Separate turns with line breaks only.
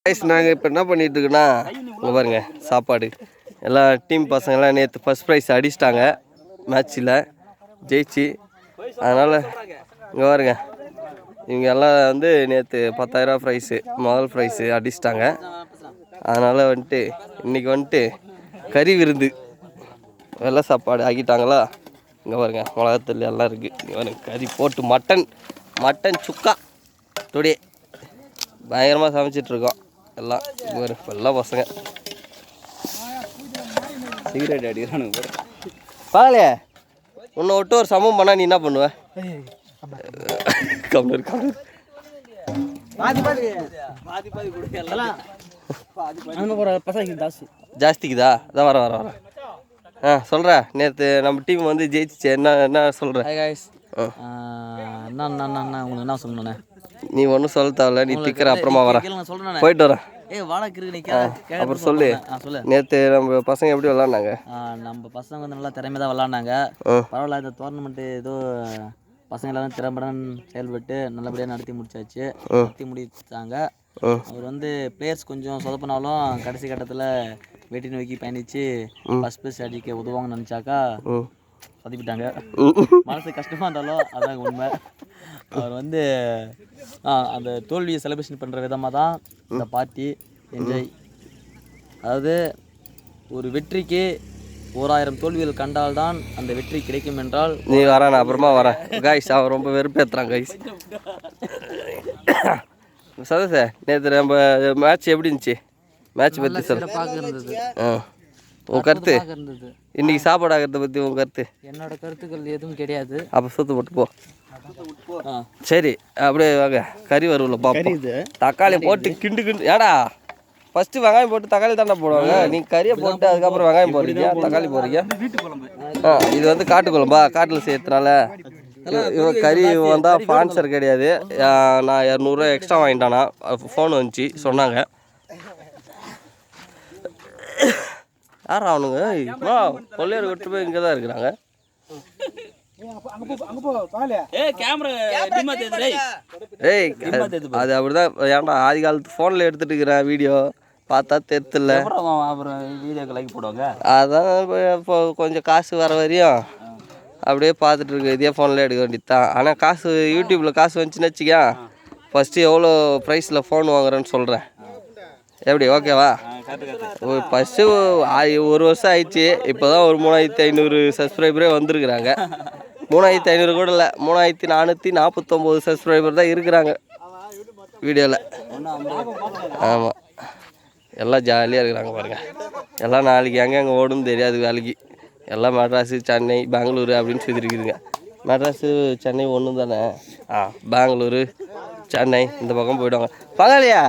நாங்கள் இப்போ என்ன பண்ணிட்டு இருக்கோன்னா இங்கே பாருங்க சாப்பாடு எல்லா டீம் பசங்கள்லாம் நேற்று ஃபஸ்ட் ப்ரைஸ் அடிச்சிட்டாங்க மேட்ச்சில் ஜெயிச்சு. அதனால் இங்கே பாருங்க இவங்க எல்லாம் வந்து நேற்று 10,000 ப்ரைஸு முதல் ப்ரைஸு அடிச்சிட்டாங்க. அதனால் வந்துட்டு இன்றைக்கி வந்துட்டு கறி விருந்து வெள்ளை சாப்பாடு ஆக்கிட்டாங்களா. இங்கே பாருங்க மிளகாத்தூள் எல்லாம் இருக்குது. இங்கே பாருங்க கறி போட்டு மட்டன் சுக்கா டுடே பயங்கரமாக சமைச்சிட்ருக்கோம் எல்லாம். ஒரு எல்லாம் பசங்க சிகரெட் அடிக்கிறானுங்க பாக்கலையே. உன்னை விட்டு ஒரு சமம் பண்ணால் நீ என்ன பண்ணுவ? கம்னூர் ஜாஸ்திக்குதா? அதான் வர சொல்கிறேன். நேற்று நம்ம டீம் வந்து ஜெயிச்சிச்சு. என்ன சொல்கிறேன்?
என்ன சொல்லணுண்ணே?
நீ ஒன்றும் சொல்ல தேவையில்ல, நீ திக்கிற அப்புறமா வர போயிட்டு வரேன். அப்புறம் சொல்லு. நேற்று நம்ம பசங்க எப்படி விளாட்னாங்க?
நம்ம பசங்க வந்து நல்லா திறமையாக தான் விளாட்னாங்க. பரவாயில்ல, இந்த டோர்னமெண்ட்டு ஏதோ பசங்க எல்லாரும் திறம்படன் செயல்பட்டு நல்லபடியாக நடத்தி முடிச்சாங்க. அவர் வந்து பிளேயர்ஸ் கொஞ்சம் சொதப்பினாலும் கடைசி கட்டத்தில் வெற்றி நோக்கி பயணித்து ஃபஸ்ட் ப்ரைஸ் அடிக்க உதவாங்கன்னு நினச்சாக்கா சொதப்பிட்டாங்க. மனசு கஷ்டமாக இருந்தாலும் அதாங்க உண்மை. அவர் வந்து அந்த தோல்வியை செலிப்ரேஷன் பண்ணுற விதமாக தான் இந்த பார்ட்டி என்ஜாய். அதாவது ஒரு வெற்றிக்கு 1000 தோல்விகள் கண்டால்தான் அந்த வெற்றி கிடைக்கும் என்றால்
நீ வர, நான் அப்புறமா வரேன் கைஸ். அவன் ரொம்ப வெறுப்பேற்றுறான் கைஸ். சதோஷ, நேற்று நம்ம மேட்ச் எப்படி இருந்துச்சு? மேட்ச் பற்றி சொல்ல. உன் கருத்து இன்னைக்கு சாப்பாடு ஆகிறத பற்றி உன் கருத்து?
என்னோட கருத்துக்கள் எதுவும் கிடையாது.
அப்போ சுற்று போட்டு போ. சரி, அப்படியே வாங்க கறி வரும்ல பார்ப்போம். தக்காளி போட்டு கிண்டு ஏடா ஃபஸ்ட்டு வெங்காயம் போட்டு தக்காளி தானே போடுவாங்க. நீங்கள் கறியை போட்டு அதுக்கப்புறம் வெங்காயம் போடுறீங்க, தக்காளி போடுறீங்க. இது வந்து காட்டு குழம்பா? காட்டில் சேர்த்துனால இவன் கறி வந்தால் ஸ்பான்சர் கிடையாது. நான் 200 எக்ஸ்ட்ரா வாங்கிட்டானா ஃபோன் வந்துச்சு சொன்னாங்க. யாரா அவனுங்க? கொள்ளையர் விட்டு போய் இங்கே தான் இருக்கிறாங்க. அது அப்படிதான். ஏன்டா ஆதி காலத்து ஃபோனில் எடுத்துட்டு இருக்கிறேன் வீடியோ பார்த்தா தெரியல.
வீடியோக்கு லைக் போடுவாங்க.
அதான் இப்போ கொஞ்சம் காசு வர வரையும் அப்படியே பார்த்துட்டு இருக்கு. இதே ஃபோனில் எடுக்க வேண்டியது தான். ஆனால் காசு யூடியூப்பில் காசு வந்துச்சுன்னு வச்சுக்கா ஃபஸ்ட்டு எவ்வளோ ப்ரைஸில் ஃபோன் வாங்குறேன்னு சொல்கிறேன். எப்படி ஓகேவா? ஃபஸ்ட்டு 1 வருஷம் ஆயிடுச்சு. இப்போ தான் ஒரு 3500 சப்ஸ்கிரைபரே வந்திருக்கிறாங்க. 3500 கூட இல்லை, 3449 சப்ஸ்கிரைபர் தான் இருக்கிறாங்க வீடியோவில். ஆமாம், எல்லாம் ஜாலியாக இருக்கிறாங்க பாருங்கள். எல்லாம் நாளைக்கு எங்கே ஓடுன்னு தெரியாது வேலைக்கு. எல்லாம் மெட்ராஸு, சென்னை, பெங்களூரு அப்படின்னு சொல்லியிருக்குதுங்க. மெட்ராஸு சென்னை ஒன்று தானே. பெங்களூரு சென்னை இந்த பக்கம் போயிடுவாங்க. பரவாயில்லையா?